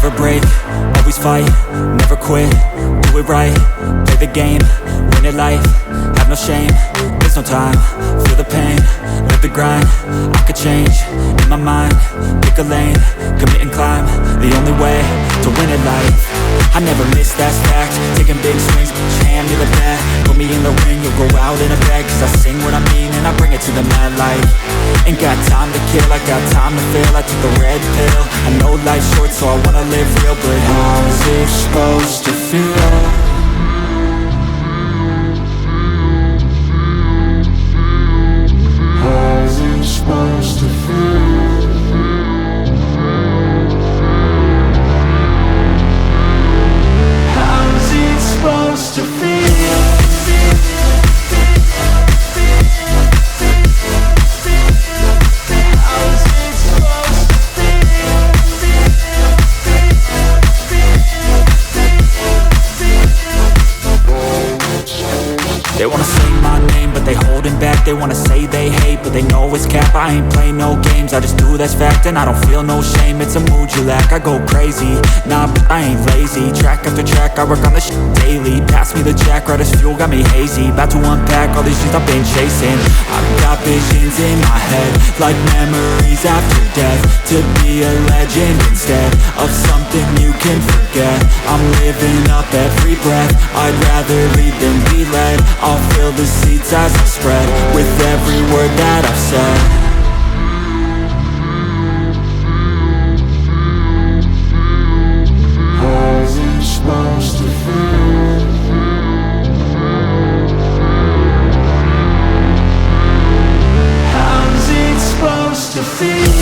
never break, always fight, never quit, do it right, play the game, win it life, have no shame, there's no time, feel the pain, live the grind, I could change, in my mind, pick a lane, commit and climb, the only way to win at life. I never miss, that's fact, taking big swings, put your hand to the bat, put me in the ring, you'll go out in a bag, cause I sing what I mean and I bring it to the mad light. Ain't got time to kill, I got time to feel, I took the red pill, I know life's short so I wanna live real, but how's it supposed to feel? Supposed to feel. How's it supposed to feel? They wanna say my name, but they holding back. They wanna say they hate, but they know it's cap. I ain't play no games, I just do, that's fact. And I don't feel no shame, it's a mood you lack. I go crazy, nah, but I ain't lazy. Track after track, I work on this shit daily. Pass me the jack, right as fuel, got me hazy. About to unpack all these shit I've been chasing. I've got visions in my head, like memories after death. To be a legend instead of something you can forget. I'm living up every breath, I'd rather lead than be led. I'll fill the seats as I spread with every word that I've said. How's it supposed to feel? How's it supposed to feel?